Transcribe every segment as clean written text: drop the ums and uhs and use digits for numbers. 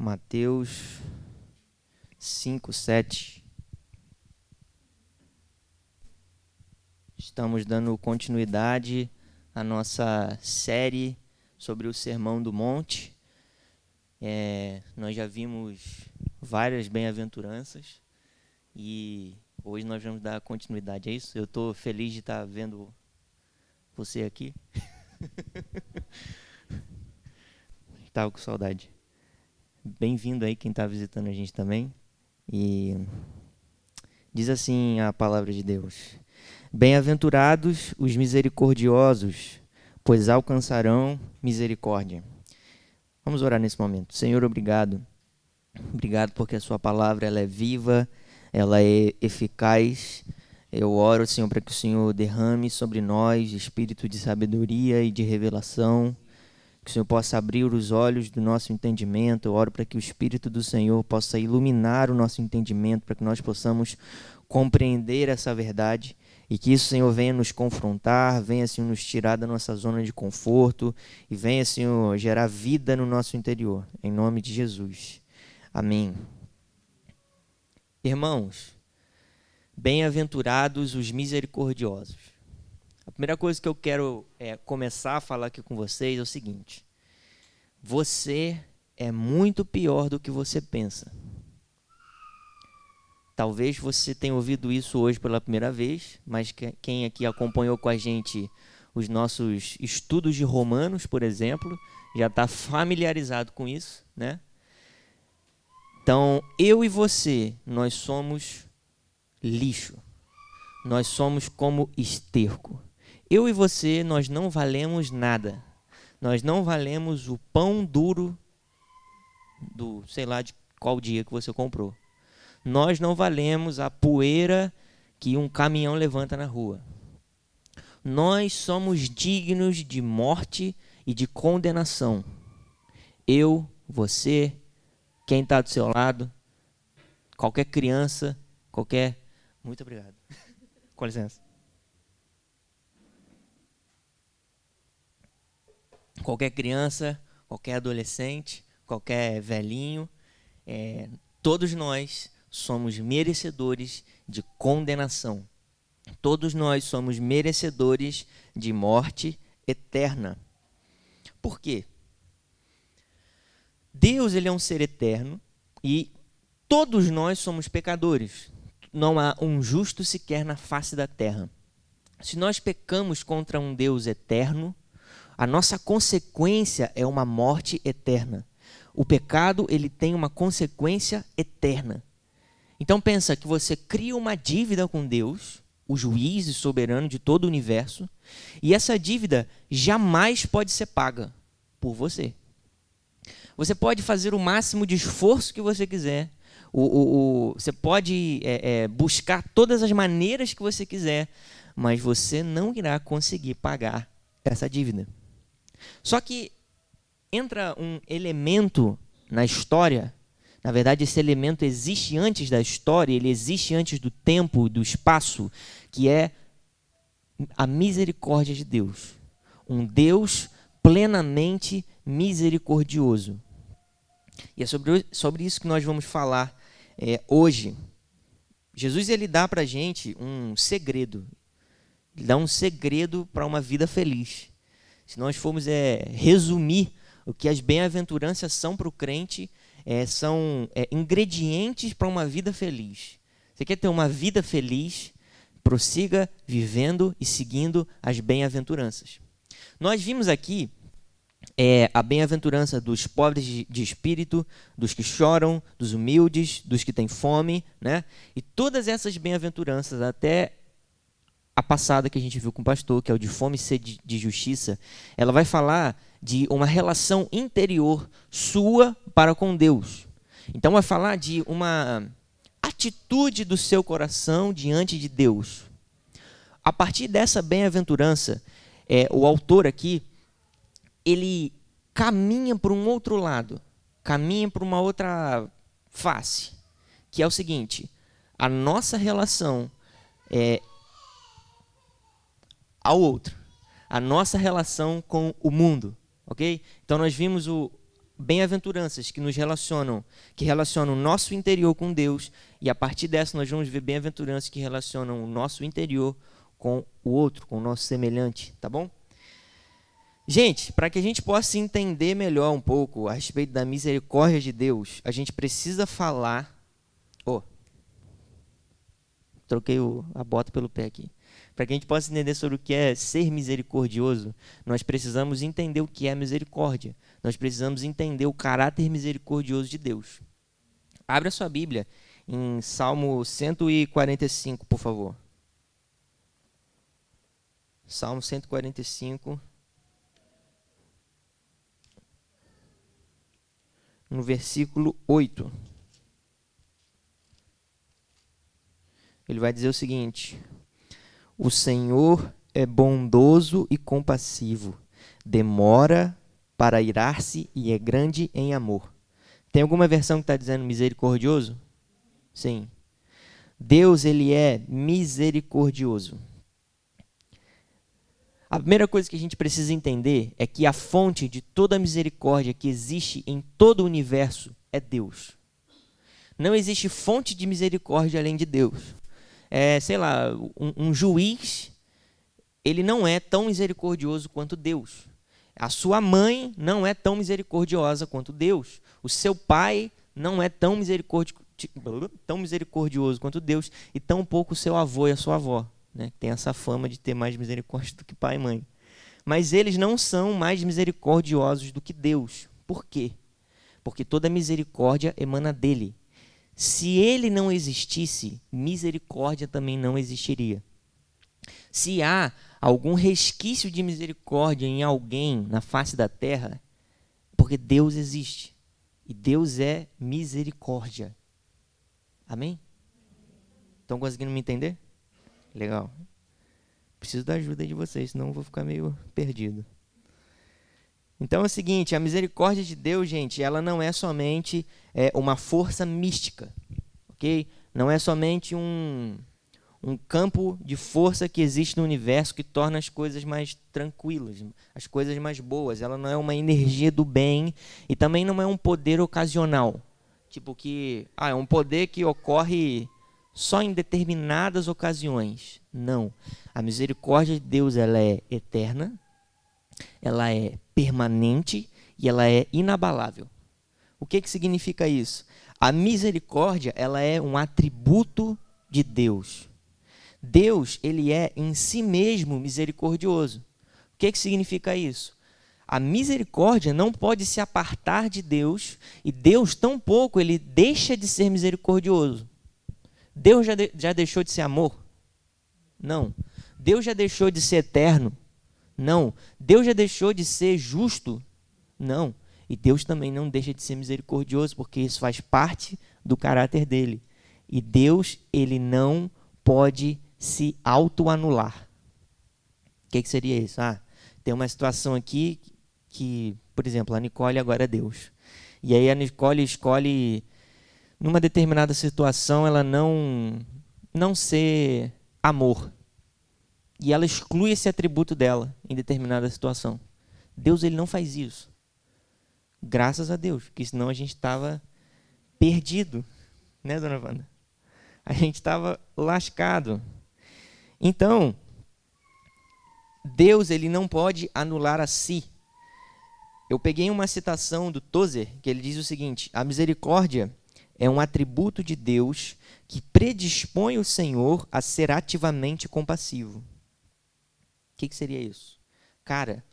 Mateus 5, 7. Estamos dando continuidade à nossa série sobre o Sermão do Monte. Nós já vimos várias bem-aventuranças e hoje nós vamos dar continuidade a isso. Eu estou feliz de estar vendo você aqui. Estava com saudade. Bem-vindo aí quem está visitando a gente também. E diz assim a palavra de Deus: Bem-aventurados os misericordiosos, pois alcançarão misericórdia. Vamos orar nesse momento. Senhor, obrigado. Obrigado porque a sua palavra ela é viva, ela é eficaz. Eu oro, Senhor, para que o Senhor derrame sobre nós espírito de sabedoria e de revelação, que o Senhor possa abrir os olhos do nosso entendimento. Eu oro para que o Espírito do Senhor possa iluminar o nosso entendimento, para que nós possamos compreender essa verdade e que isso, Senhor, venha nos confrontar, venha, Senhor, nos tirar da nossa zona de conforto e venha, Senhor, gerar vida no nosso interior. Em nome de Jesus. Amém. Irmãos, bem-aventurados os misericordiosos. A primeira coisa que eu quero começar a falar aqui com vocês é o seguinte: você é muito pior do que você pensa. Talvez você tenha ouvido isso hoje pela primeira vez, mas quem aqui acompanhou com a gente os nossos estudos de Romanos, por exemplo, já está familiarizado com isso, né? Então, eu e você, nós somos lixo. Nós somos como esterco. Eu e você, nós não valemos nada. Nós não valemos o pão duro do, sei lá, de qual dia que você comprou. Nós não valemos a poeira que um caminhão levanta na rua. Nós somos dignos de morte e de condenação. Eu, você, quem está do seu lado, qualquer criança, qualquer... Muito obrigado. Com licença. Qualquer criança, qualquer adolescente, qualquer velhinho, todos nós somos merecedores de condenação. Todos nós somos merecedores de morte eterna. Por quê? Deus, ele é um ser eterno e todos nós somos pecadores. Não há um justo sequer na face da terra. Se nós pecamos contra um Deus eterno, a nossa consequência é uma morte eterna. O pecado, ele tem uma consequência eterna. Então pensa que você cria uma dívida com Deus, o juiz e soberano de todo o universo, e essa dívida jamais pode ser paga por você. Você pode fazer o máximo de esforço que você quiser, você pode buscar todas as maneiras que você quiser, mas você não irá conseguir pagar essa dívida. Só que entra um elemento na história. Na verdade, esse elemento existe antes da história, ele existe antes do tempo, do espaço, que é a misericórdia de Deus. Um Deus plenamente misericordioso. E é sobre isso que nós vamos falar hoje. Jesus, ele dá para a gente um segredo. Ele dá um segredo para uma vida feliz. Se nós formos resumir o que as bem-aventuranças são para o crente, são ingredientes para uma vida feliz. Você quer ter uma vida feliz? Prossiga vivendo e seguindo as bem-aventuranças. Nós vimos aqui a bem-aventurança dos pobres de espírito, dos que choram, dos humildes, dos que têm fome, né? E todas essas bem-aventuranças, até a passada que a gente viu com o pastor, que é o de fome e sede de justiça, ela vai falar de uma relação interior sua para com Deus. Então vai falar de uma atitude do seu coração diante de Deus. A partir dessa bem-aventurança, o autor aqui, ele caminha para um outro lado, caminha para uma outra face, que é o seguinte: a nossa relação ao outro, a nossa relação com o mundo, ok? Então nós vimos bem-aventuranças que relacionam o nosso interior com Deus, e a partir dessa nós vamos ver bem-aventuranças que relacionam o nosso interior com o outro, com o nosso semelhante, tá bom? Gente, para que a gente possa entender melhor um pouco a respeito da misericórdia de Deus, a gente precisa falar... troquei a bota pelo pé aqui. Para que a gente possa entender sobre o que é ser misericordioso, nós precisamos entender o que é misericórdia. Nós precisamos entender o caráter misericordioso de Deus. Abra sua Bíblia em Salmo 145, por favor. Salmo 145, no versículo 8. Ele vai dizer o seguinte: o Senhor é bondoso e compassivo, demora para irar-se e é grande em amor. Tem alguma versão que está dizendo misericordioso? Sim. Deus, ele é misericordioso. A primeira coisa que a gente precisa entender é que a fonte de toda a misericórdia que existe em todo o universo é Deus. Não existe fonte de misericórdia além de Deus. Sei lá, um juiz, ele não é tão misericordioso quanto Deus. A sua mãe não é tão misericordiosa quanto Deus. O seu pai não é tão misericordioso quanto Deus. E tampouco o seu avô e a sua avó, né? Tem essa fama de ter mais misericórdia do que pai e mãe. Mas eles não são mais misericordiosos do que Deus. Por quê? Porque toda misericórdia emana dele. Se ele não existisse, misericórdia também não existiria. Se há algum resquício de misericórdia em alguém na face da terra, porque Deus existe. E Deus é misericórdia. Amém? Estão conseguindo me entender? Legal. Preciso da ajuda de vocês, senão eu vou ficar meio perdido. Então é o seguinte, a misericórdia de Deus, gente, ela não é somente uma força mística, ok? Não é somente um campo de força que existe no universo que torna as coisas mais tranquilas, as coisas mais boas. Ela não é uma energia do bem e também não é um poder ocasional. Tipo que, é um poder que ocorre só em determinadas ocasiões. Não. A misericórdia de Deus, ela é eterna, ela é permanente e ela é inabalável. O que significa isso? A misericórdia, ela é um atributo de Deus. Deus, ele é em si mesmo misericordioso. O que significa isso? A misericórdia não pode se apartar de Deus e Deus tampouco ele deixa de ser misericordioso. Deus já deixou de ser amor? Não. Deus já deixou de ser eterno? Não. Deus já deixou de ser justo? Não. E Deus também não deixa de ser misericordioso, porque isso faz parte do caráter dele. E Deus, ele não pode se autoanular. O que seria isso? Tem uma situação aqui que, por exemplo, a Nicole agora é Deus. E aí a Nicole escolhe, numa determinada situação, ela não ser amor. E ela exclui esse atributo dela em determinada situação. Deus, ele não faz isso. Graças a Deus, porque senão a gente estava perdido, né, dona Wanda? A gente estava lascado. Então, Deus, ele não pode anular a si. Eu peguei uma citação do Tozer, que ele diz o seguinte: a misericórdia é um atributo de Deus que predispõe o Senhor a ser ativamente compassivo. O que seria isso? Cara,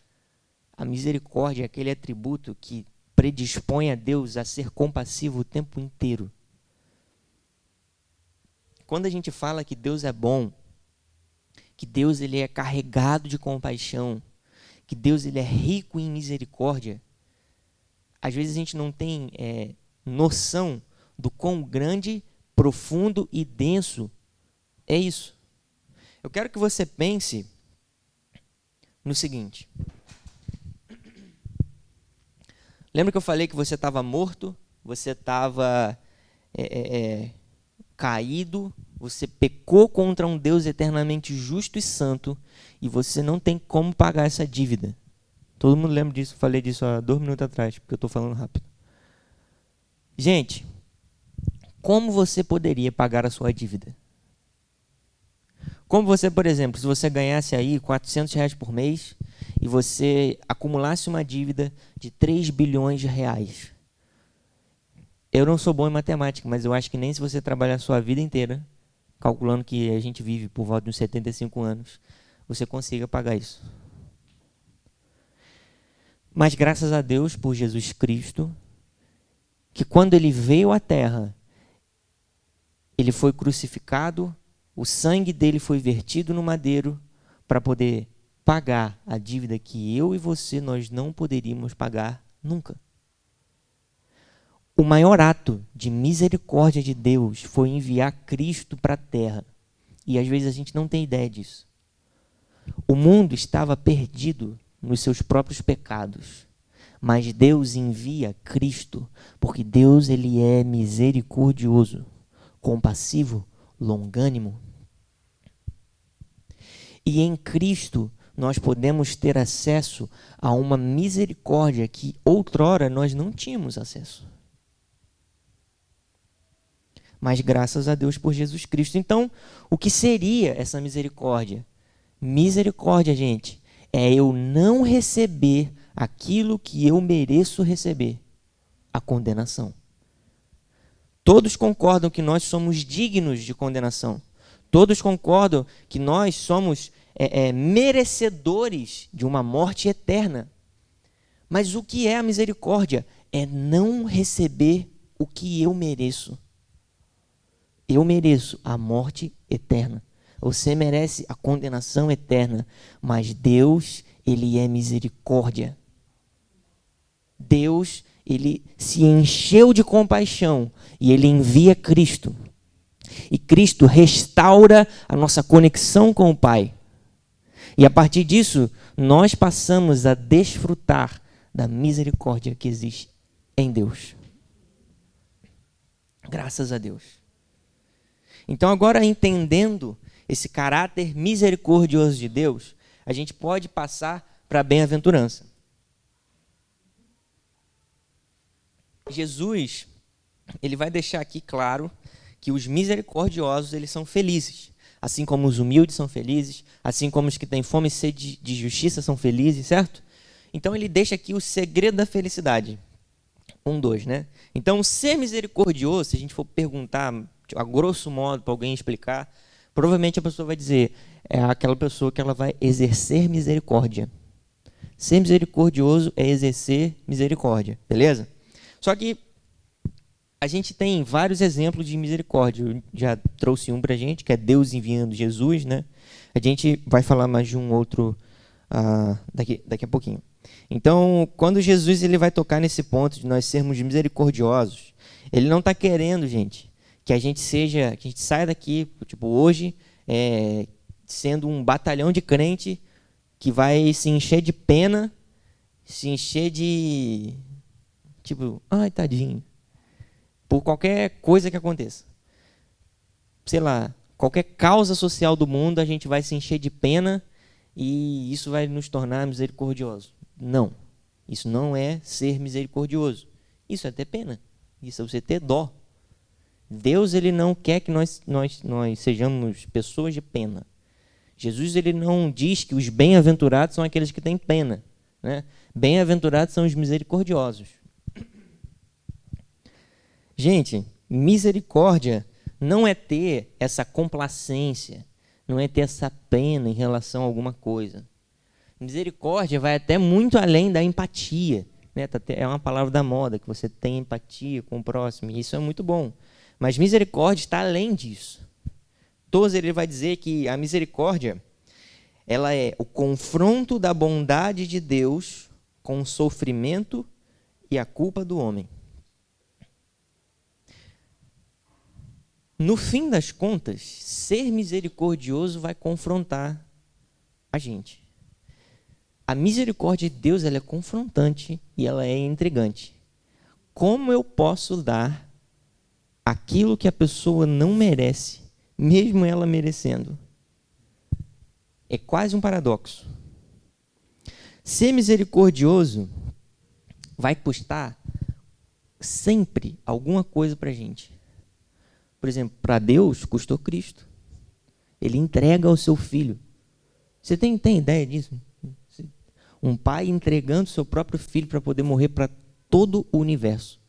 a misericórdia é aquele atributo que predispõe a Deus a ser compassivo o tempo inteiro. Quando a gente fala que Deus é bom, que Deus ele é carregado de compaixão, que Deus ele é rico em misericórdia, às vezes a gente não tem noção do quão grande, profundo e denso é isso. Eu quero que você pense no seguinte. Lembra que eu falei que você estava morto? Você estava caído? Você pecou contra um Deus eternamente justo e santo e você não tem como pagar essa dívida. Todo mundo lembra disso, falei disso há 2 minutos atrás, porque eu estou falando rápido. Gente, como você poderia pagar a sua dívida? Como você, por exemplo, se você ganhasse aí R$ 400 por mês e você acumulasse uma dívida de 3 bilhões de reais. Eu não sou bom em matemática, mas eu acho que nem se você trabalhar a sua vida inteira, calculando que a gente vive por volta de uns 75 anos, você consiga pagar isso. Mas graças a Deus por Jesus Cristo, que quando ele veio à Terra, ele foi crucificado, o sangue dele foi vertido no madeiro para poder pagar a dívida que eu e você nós não poderíamos pagar nunca. O maior ato de misericórdia de Deus foi enviar Cristo para a Terra. E às vezes a gente não tem ideia disso. O mundo estava perdido nos seus próprios pecados. Mas Deus envia Cristo, porque Deus ele é misericordioso, compassivo, longânimo. E em Cristo nós podemos ter acesso a uma misericórdia que outrora nós não tínhamos acesso. Mas graças a Deus por Jesus Cristo. Então, o que seria essa misericórdia? Misericórdia, gente, é eu não receber aquilo que eu mereço receber, a condenação. Todos concordam que nós somos dignos de condenação. Todos concordam que nós somos merecedores de uma morte eterna. Mas o que é a misericórdia? É não receber o que eu mereço. Eu mereço a morte eterna. Você merece a condenação eterna. Mas Deus, ele é misericórdia. Deus, ele se encheu de compaixão e ele envia Cristo. E Cristo restaura a nossa conexão com o Pai. E a partir disso, nós passamos a desfrutar da misericórdia que existe em Deus. Graças a Deus. Então, agora entendendo esse caráter misericordioso de Deus, a gente pode passar para a bem-aventurança. Jesus, ele vai deixar aqui claro que os misericordiosos, eles são felizes. Assim como os humildes são felizes, assim como os que têm fome e sede de justiça são felizes, certo? Então ele deixa aqui o segredo da felicidade. 2, né? Então, ser misericordioso, se a gente for perguntar a grosso modo para alguém explicar, provavelmente a pessoa vai dizer, é aquela pessoa que ela vai exercer misericórdia. Ser misericordioso é exercer misericórdia, beleza? Só que a gente tem vários exemplos de misericórdia. Eu já trouxe um para a gente, que é Deus enviando Jesus, né? A gente vai falar mais de um outro daqui a pouquinho. Então, quando Jesus ele vai tocar nesse ponto de nós sermos misericordiosos, ele não está querendo, gente, que a gente saia daqui, tipo, hoje, sendo um batalhão de crente que vai se encher de pena, se encher de... Tipo, ai, tadinho. Por qualquer coisa que aconteça. Sei lá, qualquer causa social do mundo, a gente vai se encher de pena e isso vai nos tornar misericordiosos. Não. Isso não é ser misericordioso. Isso é ter pena. Isso é você ter dó. Deus ele não quer que nós sejamos pessoas de pena. Jesus ele não diz que os bem-aventurados são aqueles que têm pena, né? Bem-aventurados são os misericordiosos. Gente, misericórdia não é ter essa complacência, não é ter essa pena em relação a alguma coisa. Misericórdia vai até muito além da empatia, né? É uma palavra da moda, que você tem empatia com o próximo, e isso é muito bom. Mas misericórdia está além disso. Tozer ele vai dizer que a misericórdia ela é o confronto da bondade de Deus com o sofrimento e a culpa do homem. No fim das contas, ser misericordioso vai confrontar a gente. A misericórdia de Deus ela é confrontante e ela é intrigante. Como eu posso dar aquilo que a pessoa não merece, mesmo ela merecendo? É quase um paradoxo. Ser misericordioso vai custar sempre alguma coisa para a gente. Por exemplo, para Deus custou Cristo. Ele entrega o seu filho. Você tem ideia disso? Um pai entregando seu próprio filho para poder morrer para todo o universo.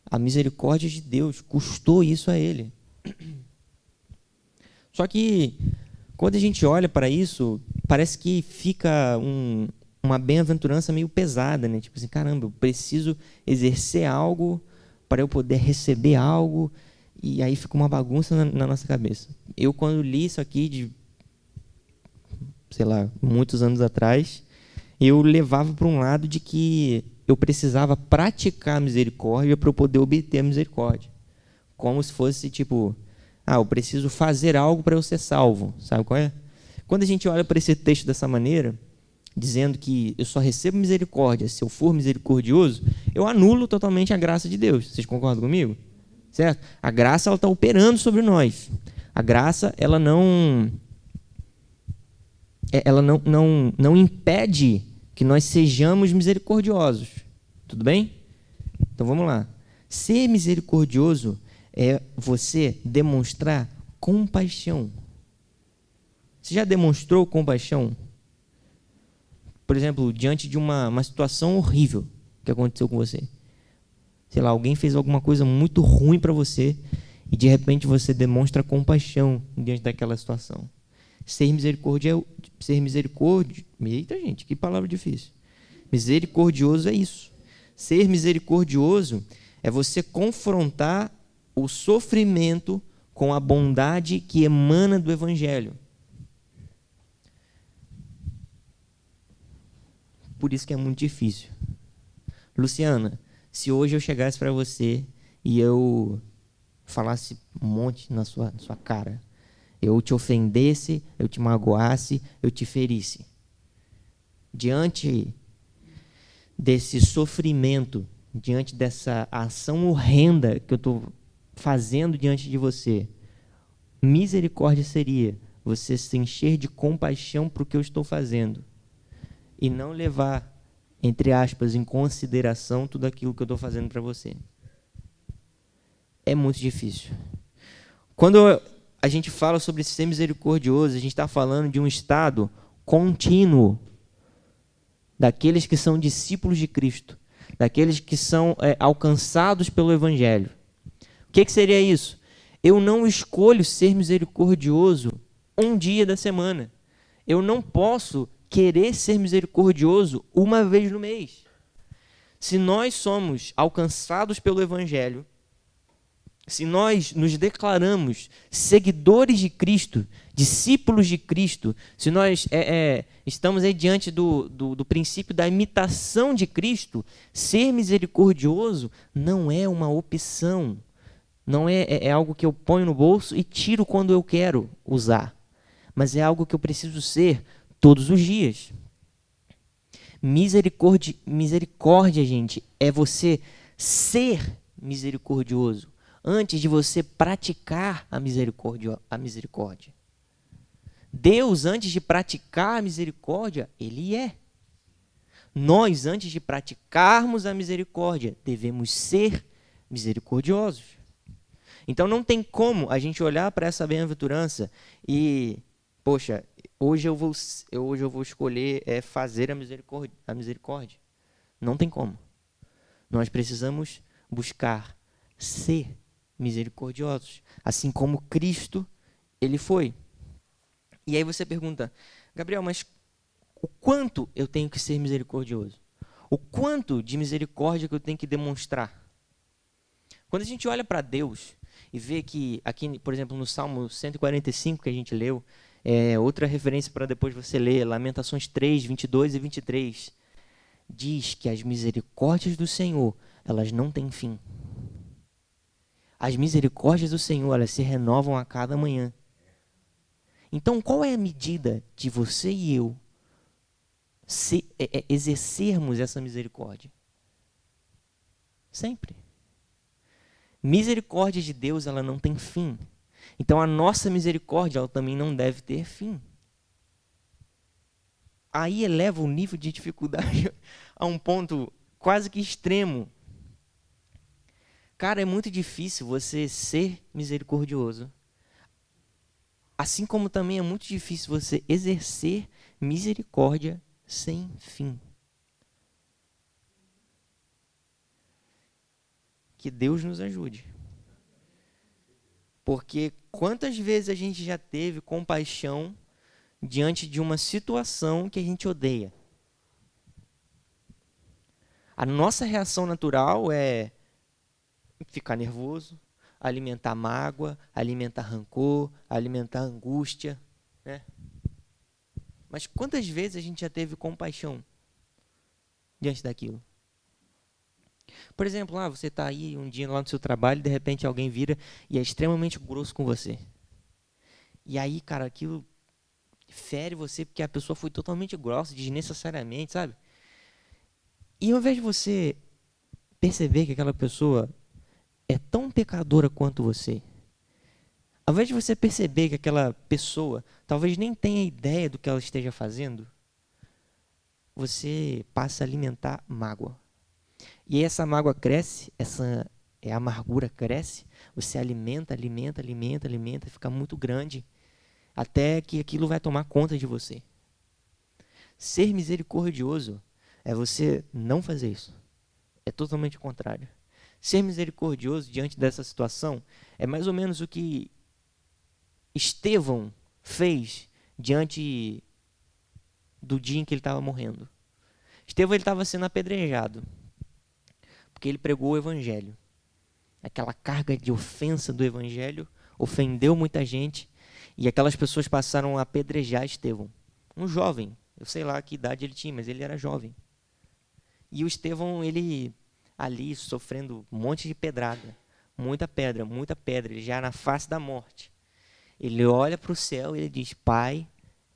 A misericórdia de Deus custou isso a ele. Só que, quando a gente olha para isso, parece que fica uma bem-aventurança meio pesada, né? Tipo assim, caramba, eu preciso exercer algo para eu poder receber algo, e aí fica uma bagunça na nossa cabeça. Eu, quando li isso aqui, de, sei lá, muitos anos atrás, eu levava para um lado de que eu precisava praticar a misericórdia para eu poder obter a misericórdia. Como se fosse, tipo, eu preciso fazer algo para eu ser salvo. Sabe qual é? Quando a gente olha para esse texto dessa maneira, dizendo que eu só recebo misericórdia se eu for misericordioso, eu anulo totalmente a graça de Deus. Vocês concordam comigo? Certo? A graça está operando sobre nós. A graça ela não impede que nós sejamos misericordiosos. Tudo bem? Então vamos lá. Ser misericordioso é você demonstrar compaixão. Você já demonstrou compaixão? Por exemplo, diante de uma situação horrível que aconteceu com você. Sei lá, alguém fez alguma coisa muito ruim para você e de repente você demonstra compaixão diante daquela situação. Ser misericordioso. Eita, gente, que palavra difícil. Misericordioso é isso. Ser misericordioso é você confrontar o sofrimento com a bondade que emana do Evangelho. Por isso que é muito difícil. Luciana, se hoje eu chegasse para você e eu falasse um monte na sua cara, eu te ofendesse, eu te magoasse, eu te ferisse, diante desse sofrimento, diante dessa ação horrenda que eu estou fazendo diante de você, misericórdia seria você se encher de compaixão para o que eu estou fazendo e não levar, entre aspas, em consideração tudo aquilo que eu estou fazendo para você. É muito difícil. Quando a gente fala sobre ser misericordioso, a gente está falando de um estado contínuo daqueles que são discípulos de Cristo, daqueles que são alcançados pelo Evangelho. O que seria isso? Eu não escolho ser misericordioso um dia da semana. Eu não posso querer ser misericordioso uma vez no mês. Se nós somos alcançados pelo Evangelho, se nós nos declaramos seguidores de Cristo, discípulos de Cristo, se nós estamos aí diante do princípio da imitação de Cristo, ser misericordioso não é uma opção, não é algo que eu ponho no bolso e tiro quando eu quero usar, mas é algo que eu preciso ser todos os dias. Misericórdia, gente, é você ser misericordioso antes de você praticar a misericórdia. Deus, antes de praticar a misericórdia, Ele é. Nós, antes de praticarmos a misericórdia, devemos ser misericordiosos. Então não tem como a gente olhar para essa bem-aventurança e, poxa, hoje eu vou escolher fazer a misericórdia. Não tem como. Nós precisamos buscar ser misericordiosos, assim como Cristo, Ele foi. E aí você pergunta, Gabriel, mas o quanto eu tenho que ser misericordioso? O quanto de misericórdia que eu tenho que demonstrar? Quando a gente olha para Deus e vê que aqui, por exemplo, no Salmo 145 que a gente leu, outra referência para depois você ler, Lamentações 3, 22 e 23, diz que as misericórdias do Senhor, elas não têm fim. As misericórdias do Senhor, elas se renovam a cada manhã. Então, qual é a medida de você e eu exercermos essa misericórdia? Sempre. Misericórdia de Deus, ela não tem fim. Então, a nossa misericórdia, ela também não deve ter fim. aí eleva o nível de dificuldade a um ponto quase que extremo. Cara, é muito difícil você ser misericordioso. Assim como também é muito difícil você exercer misericórdia sem fim. Que Deus nos ajude. Porque quantas vezes a gente já teve compaixão diante de uma situação que a gente odeia? A nossa reação natural é ficar nervoso, alimentar mágoa, alimentar rancor, alimentar angústia, né? Mas quantas vezes a gente já teve compaixão diante daquilo? Por exemplo, você está aí um dia lá no seu trabalho e de repente alguém vira e é extremamente grosso com você. E aí, cara, aquilo fere você porque a pessoa foi totalmente grossa, desnecessariamente, sabe? E ao invés de você perceber que aquela pessoa é tão pecadora quanto você, ao invés de você perceber que aquela pessoa talvez nem tenha ideia do que ela esteja fazendo, você passa a alimentar mágoa. E aí essa mágoa cresce, essa amargura cresce, você alimenta, fica muito grande, até que aquilo vai tomar conta de você. Ser misericordioso é você não fazer isso. É totalmente o contrário. Ser misericordioso diante dessa situação é mais ou menos o que Estevão fez diante do dia em que ele estava morrendo. Estevão estava sendo apedrejado porque ele pregou o evangelho. Aquela carga de ofensa do evangelho ofendeu muita gente e aquelas pessoas passaram a apedrejar Estevão. Um jovem, eu sei lá que idade ele tinha, mas ele era jovem. E o Estevão, ele ali sofrendo um monte de pedrada, muita pedra, ele já na face da morte. Ele olha para o céu e ele diz: Pai,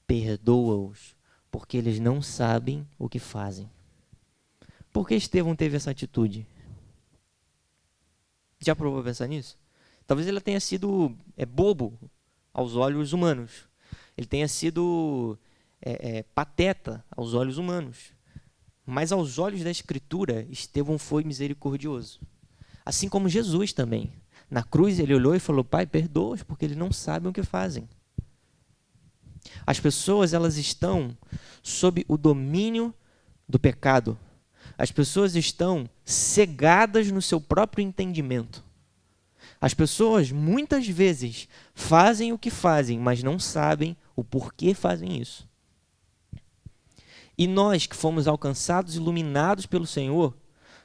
perdoa-os, porque eles não sabem o que fazem. Por que Estevão teve essa atitude? Já provou pensar nisso? Talvez ele tenha sido bobo aos olhos humanos. Ele tenha sido pateta aos olhos humanos. Mas aos olhos da Escritura, Estevão foi misericordioso. Assim como Jesus também. Na cruz ele olhou e falou: Pai, perdoa-os, porque eles não sabem o que fazem. As pessoas, elas estão sob o domínio do pecado. As pessoas estão cegadas no seu próprio entendimento. As pessoas, muitas vezes, fazem o que fazem, mas não sabem o porquê fazem isso. E nós que fomos alcançados, iluminados pelo Senhor,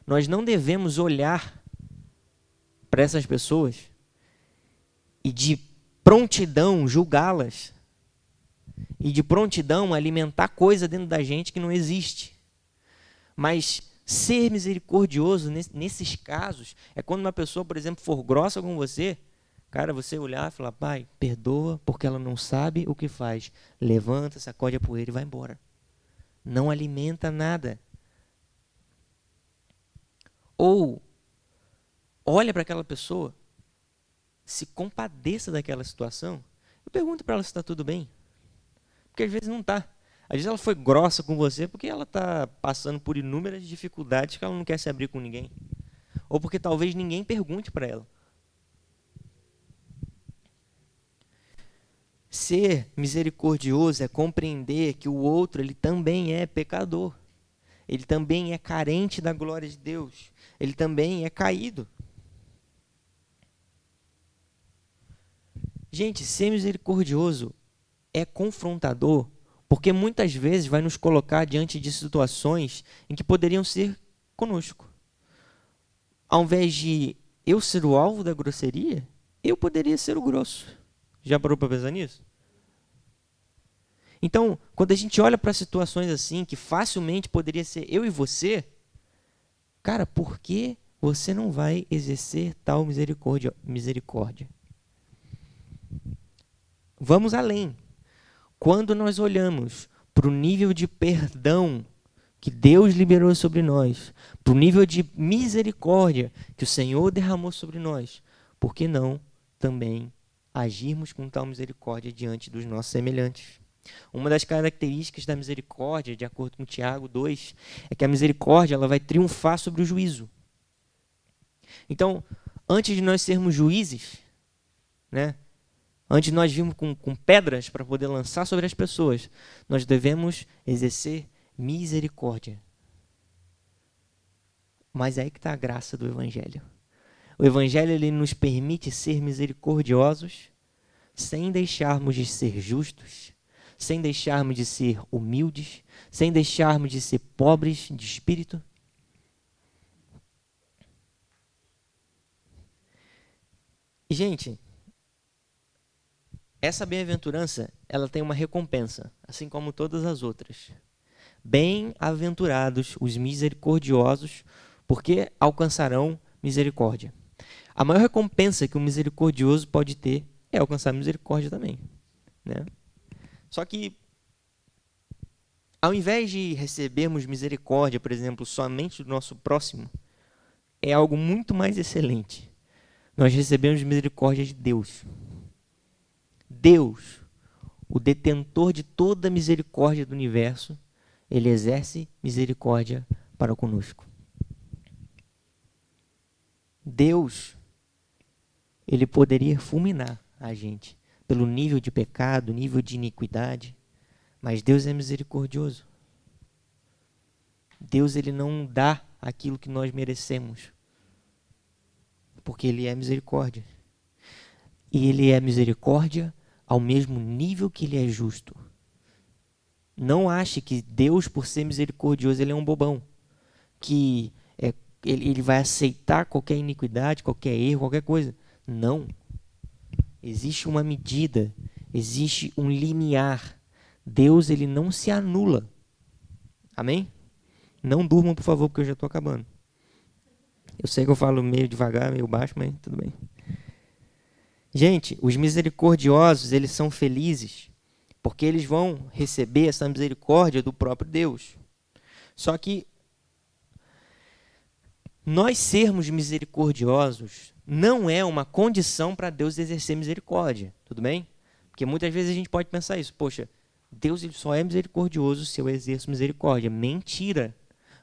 nós não devemos olhar para essas pessoas e de prontidão julgá-las e de prontidão alimentar coisa dentro da gente que não existe. Mas ser misericordioso nesses casos é quando uma pessoa, por exemplo, for grossa com você, cara, você olhar e falar: Pai, perdoa porque ela não sabe o que faz. Levanta, sacode a poeira e vai embora. Não alimenta nada. Ou olha para aquela pessoa, se compadeça daquela situação e pergunta para ela se está tudo bem. Porque às vezes não está. Às vezes ela foi grossa com você porque ela está passando por inúmeras dificuldades que ela não quer se abrir com ninguém. Ou porque talvez ninguém pergunte para ela. Ser misericordioso é compreender que o outro ele também é pecador. Ele também é carente da glória de Deus. Ele também é caído. Gente, ser misericordioso é confrontador, porque muitas vezes vai nos colocar diante de situações em que poderiam ser conosco. Ao invés de eu ser o alvo da grosseria, eu poderia ser o grosso. Já parou para pensar nisso? Então, quando a gente olha para situações assim, que facilmente poderia ser eu e você, cara, por que você não vai exercer tal misericórdia? Vamos além. Quando nós olhamos para o nível de perdão que Deus liberou sobre nós, para o nível de misericórdia que o Senhor derramou sobre nós, por que não também agirmos com tal misericórdia diante dos nossos semelhantes? Uma das características da misericórdia, de acordo com Tiago 2, é que a misericórdia ela vai triunfar sobre o juízo. Então, antes de nós sermos juízes, né, antes de nós virmos com pedras para poder lançar sobre as pessoas, nós devemos exercer misericórdia. Mas é aí que está a graça do Evangelho. O Evangelho ele nos permite ser misericordiosos sem deixarmos de ser justos, sem deixarmos de ser humildes, sem deixarmos de ser pobres de espírito. E, gente, essa bem-aventurança, ela tem uma recompensa, assim como todas as outras. Bem-aventurados os misericordiosos, porque alcançarão misericórdia. A maior recompensa que o misericordioso pode ter é alcançar misericórdia também, né? Só que, ao invés de recebermos misericórdia, por exemplo, somente do nosso próximo, é algo muito mais excelente. Nós recebemos misericórdia de Deus. Deus, o detentor de toda a misericórdia do universo, ele exerce misericórdia para conosco. Deus, ele poderia fulminar a gente pelo nível de pecado, nível de iniquidade, mas Deus é misericordioso. Deus ele não dá aquilo que nós merecemos, porque ele é misericórdia. E ele é misericórdia ao mesmo nível que ele é justo. Não ache que Deus, por ser misericordioso, ele é um bobão, que ele vai aceitar qualquer iniquidade, qualquer erro, qualquer coisa. Não. Existe uma medida, existe um limiar. Deus ele não se anula. Amém? Não durmam, por favor, porque eu já estou acabando. Eu sei que eu falo meio devagar, meio baixo, mas tudo bem. Gente, os misericordiosos, eles são felizes, porque eles vão receber essa misericórdia do próprio Deus. Só que nós sermos misericordiosos não é uma condição para Deus exercer misericórdia, tudo bem? Porque muitas vezes a gente pode pensar isso, poxa, Deus ele só é misericordioso se eu exerço misericórdia. Mentira!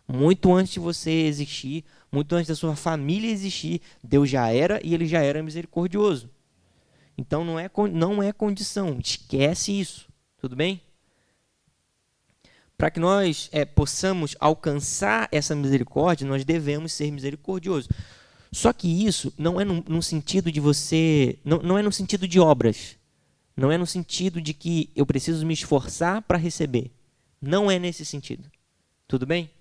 Muito antes de você existir, muito antes da sua família existir, Deus já era e ele já era misericordioso. Então não é condição, esquece isso, tudo bem? Para que nós possamos alcançar essa misericórdia, nós devemos ser misericordiosos. Só que isso não é no sentido de você, não é no sentido de obras, não é no sentido de que eu preciso me esforçar para receber. Não é nesse sentido, tudo bem?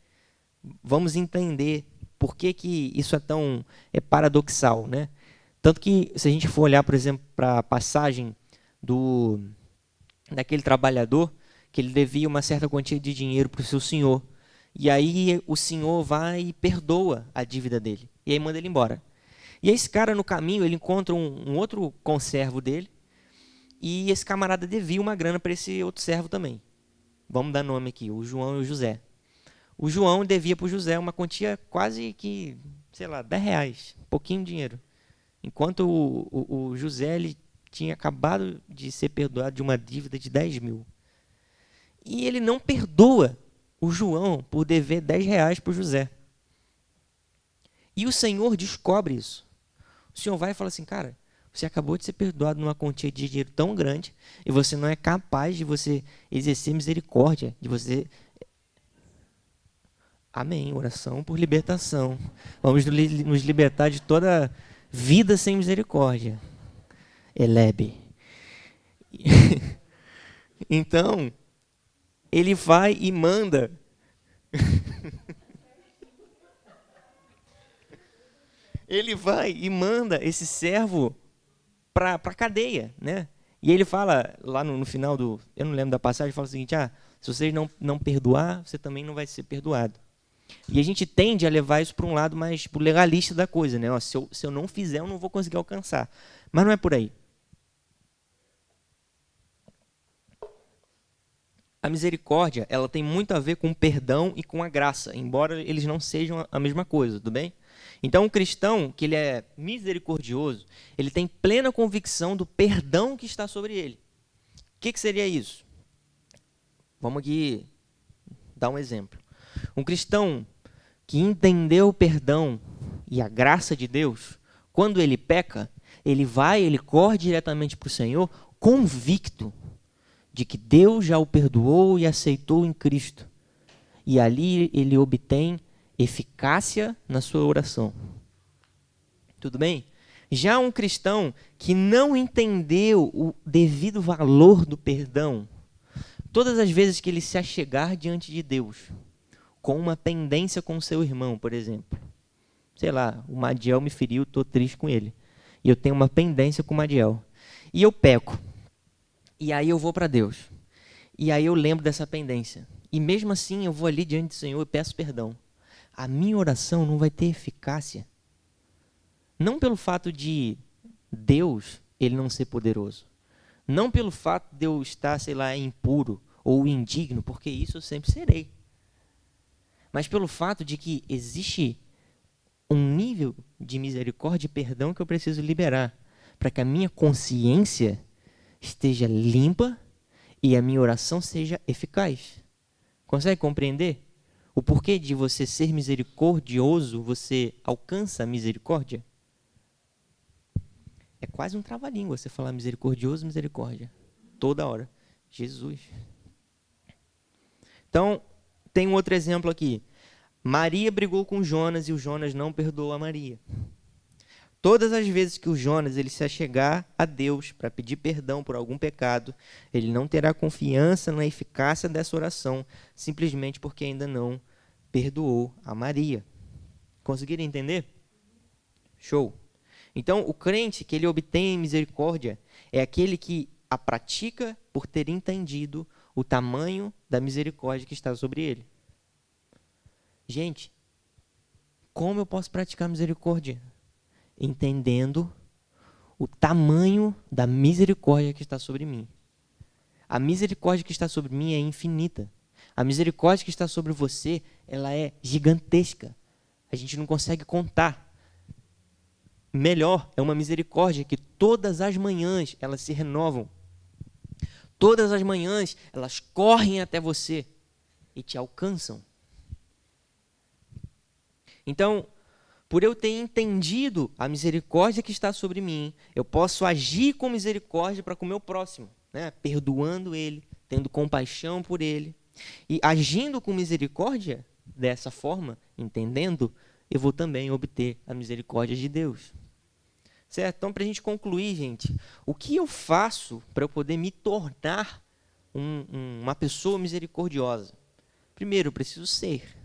Vamos entender por que isso é tão paradoxal, né? Tanto que, se a gente for olhar, por exemplo, para a passagem daquele trabalhador, que ele devia uma certa quantia de dinheiro para o seu senhor. E aí o senhor vai e perdoa a dívida dele. E aí manda ele embora. E esse cara, no caminho, ele encontra um outro conservo dele. E esse camarada devia uma grana para esse outro servo também. Vamos dar nome aqui, o João e o José. O João devia para o José uma quantia quase que, sei lá, R$10, pouquinho de dinheiro. Enquanto o José ele tinha acabado de ser perdoado de uma dívida de 10 mil. E ele não perdoa o João por dever R$10 para o José. E o Senhor descobre isso. O Senhor vai e fala assim, cara, você acabou de ser perdoado numa quantia de dinheiro tão grande e você não é capaz de você exercer misericórdia, de você... Amém, oração por libertação. Vamos nos libertar de toda vida sem misericórdia. Elebe. Então, ele vai e manda. Ele vai e manda esse servo para a cadeia, né? E ele fala, lá no final eu não lembro da passagem, fala o seguinte, se vocês não perdoar, você também não vai ser perdoado. E a gente tende a levar isso para um lado mais legalista da coisa, né? Se eu não fizer, eu não vou conseguir alcançar. Mas não é por aí. A misericórdia, ela tem muito a ver com o perdão e com a graça, embora eles não sejam a mesma coisa, tudo bem? Então, um cristão que ele é misericordioso, ele tem plena convicção do perdão que está sobre ele. O que seria isso? Vamos aqui dar um exemplo. Um cristão que entendeu o perdão e a graça de Deus, quando ele peca, ele corre diretamente para o Senhor convicto de que Deus já o perdoou e aceitou em Cristo. E ali ele obtém eficácia na sua oração. Tudo bem? Já um cristão que não entendeu o devido valor do perdão, todas as vezes que ele se achegar diante de Deus, com uma pendência com seu irmão, por exemplo. Sei lá, o Madiel me feriu, estou triste com ele. E eu tenho uma pendência com o Madiel. E eu peco. E aí eu vou para Deus. E aí eu lembro dessa pendência. E mesmo assim eu vou ali diante do Senhor e peço perdão. A minha oração não vai ter eficácia. Não pelo fato de Deus ele não ser poderoso. Não pelo fato de eu estar, sei lá, impuro ou indigno, porque isso eu sempre serei. Mas pelo fato de que existe um nível de misericórdia e perdão que eu preciso liberar, para que a minha consciência esteja limpa e a minha oração seja eficaz. Consegue compreender? O porquê de você ser misericordioso, você alcança a misericórdia? É quase um trava-língua você falar misericordioso, misericórdia. Toda hora. Jesus. Então, tem um outro exemplo aqui. Maria brigou com Jonas e o Jonas não perdoou a Maria. Todas as vezes que o Jonas ele se achegar a Deus para pedir perdão por algum pecado, ele não terá confiança na eficácia dessa oração, simplesmente porque ainda não perdoou a Maria. Conseguiram entender? Show. Então, o crente que ele obtém misericórdia é aquele que a pratica por ter entendido o tamanho da misericórdia que está sobre ele. Gente, como eu posso praticar misericórdia? Entendendo o tamanho da misericórdia que está sobre mim. A misericórdia que está sobre mim é infinita. A misericórdia que está sobre você, ela é gigantesca. A gente não consegue contar. Melhor, é uma misericórdia que todas as manhãs elas se renovam. Todas as manhãs elas correm até você e te alcançam. Então, por eu ter entendido a misericórdia que está sobre mim, eu posso agir com misericórdia para com o meu próximo, né? Perdoando ele, tendo compaixão por ele. E agindo com misericórdia, dessa forma, entendendo, eu vou também obter a misericórdia de Deus. Certo? Então, para a gente concluir, gente, o que eu faço para eu poder me tornar uma pessoa misericordiosa? Primeiro, eu preciso ser.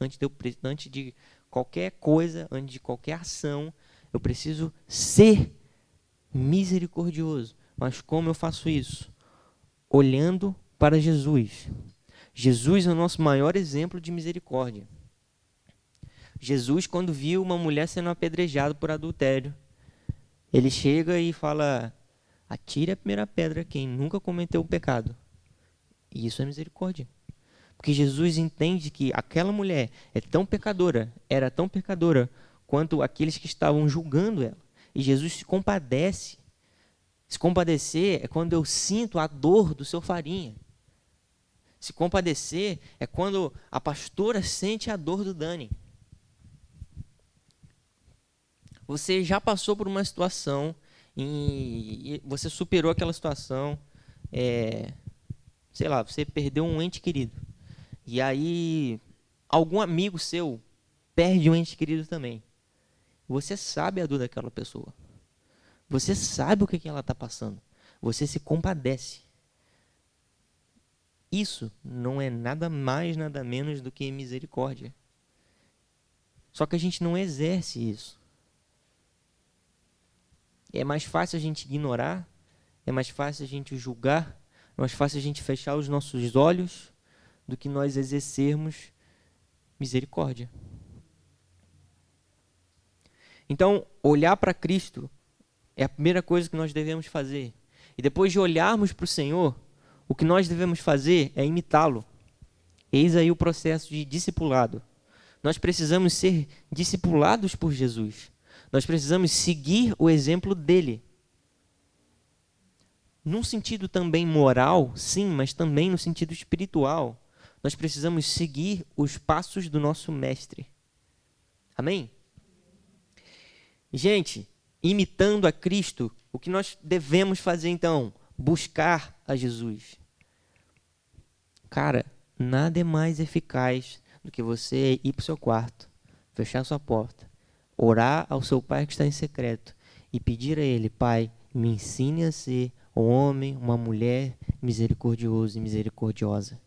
Antes de qualquer coisa, antes de qualquer ação, eu preciso ser misericordioso. Mas como eu faço isso? Olhando para Jesus. Jesus é o nosso maior exemplo de misericórdia. Jesus, quando viu uma mulher sendo apedrejada por adultério, ele chega e fala: atire a primeira pedra quem nunca cometeu o pecado. E isso é misericórdia. Porque Jesus entende que aquela mulher era tão pecadora, quanto aqueles que estavam julgando ela. E Jesus se compadece. Se compadecer é quando eu sinto a dor do seu farinha. Se compadecer é quando a pastora sente a dor do Dani. Você já passou por uma situação e você superou aquela situação, sei lá, você perdeu um ente querido. E aí, algum amigo seu perde um ente querido também. Você sabe a dor daquela pessoa. Você sabe o que ela está passando. Você se compadece. Isso não é nada mais, nada menos do que misericórdia. Só que a gente não exerce isso. É mais fácil a gente ignorar, é mais fácil a gente julgar, é mais fácil a gente fechar os nossos olhos do que nós exercermos misericórdia. Então, olhar para Cristo é a primeira coisa que nós devemos fazer. E depois de olharmos para o Senhor, o que nós devemos fazer é imitá-lo. Eis aí o processo de discipulado. Nós precisamos ser discipulados por Jesus. Nós precisamos seguir o exemplo dele. num sentido também moral, sim, mas também no sentido espiritual, nós precisamos seguir os passos do nosso mestre. Amém? Gente, imitando a Cristo, o que nós devemos fazer então? Buscar a Jesus. Cara, nada é mais eficaz do que você ir para o seu quarto, fechar sua porta, orar ao seu Pai que está em secreto e pedir a Ele: Pai, me ensine a ser um homem, uma mulher misericordioso e misericordiosa.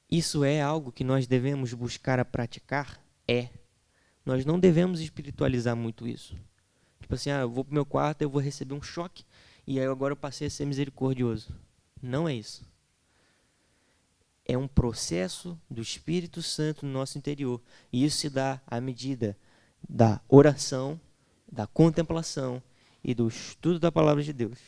Isso é algo que nós devemos buscar a praticar? É. Nós não devemos espiritualizar muito isso. Tipo assim, eu vou para o meu quarto, eu vou receber um choque e aí agora eu passei a ser misericordioso. Não é isso. É um processo do Espírito Santo no nosso interior. E isso se dá à medida da oração, da contemplação e do estudo da palavra de Deus.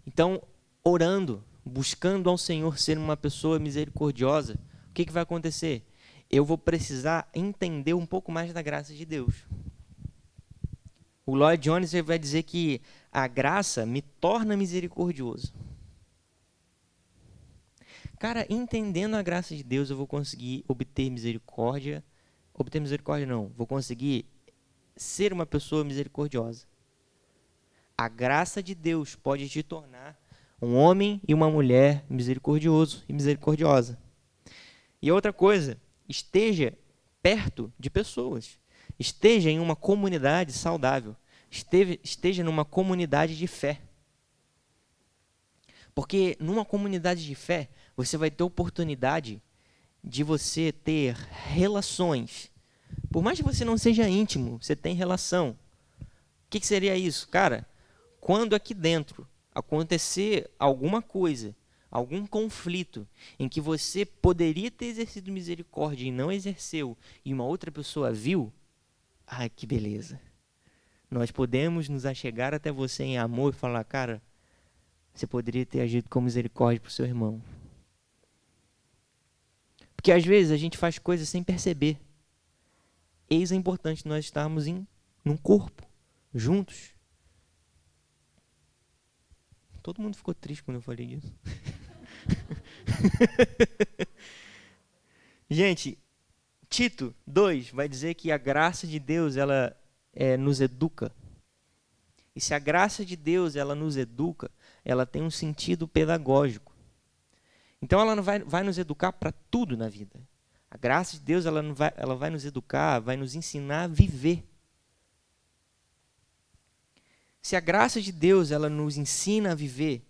Então, orando, buscando ao Senhor ser uma pessoa misericordiosa, o que vai acontecer? Eu vou precisar entender um pouco mais da graça de Deus. O Lloyd Jones vai dizer que a graça me torna misericordioso. Cara, entendendo a graça de Deus, eu vou conseguir obter misericórdia. Obter misericórdia não, vou conseguir ser uma pessoa misericordiosa. A graça de Deus pode te tornar um homem e uma mulher misericordioso e misericordiosa. E outra coisa, esteja perto de pessoas. Esteja em uma comunidade saudável. Esteja numa comunidade de fé. Porque numa comunidade de fé, você vai ter oportunidade de você ter relações. Por mais que você não seja íntimo, você tem relação. O que seria isso? Cara, quando aqui dentro acontecer alguma coisa, algum conflito, em que você poderia ter exercido misericórdia e não exerceu, e uma outra pessoa viu, ai, que beleza. Nós podemos nos achegar até você em amor e falar: cara, você poderia ter agido com misericórdia para o seu irmão. Porque às vezes a gente faz coisas sem perceber. Eis é importante nós estarmos num corpo, juntos. Todo mundo ficou triste quando eu falei isso. Gente, Tito 2 vai dizer que a graça de Deus ela nos educa. E se a graça de Deus ela nos educa, ela tem um sentido pedagógico. Então ela não vai nos educar para tudo na vida. A graça de Deus ela vai nos educar, vai nos ensinar a viver. Se a graça de Deus ela nos ensina a viver,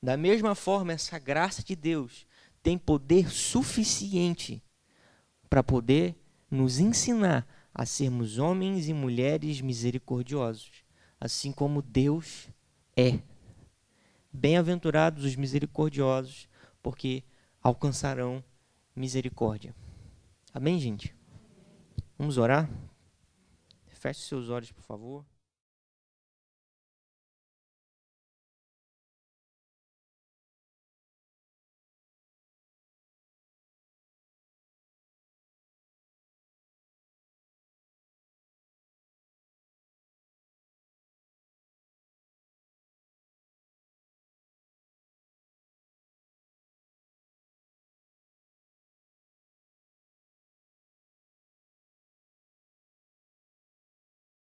da mesma forma essa graça de Deus tem poder suficiente para poder nos ensinar a sermos homens e mulheres misericordiosos, assim como Deus é. Bem-aventurados os misericordiosos, porque alcançarão misericórdia. Amém, gente? Vamos orar? Feche seus olhos, por favor.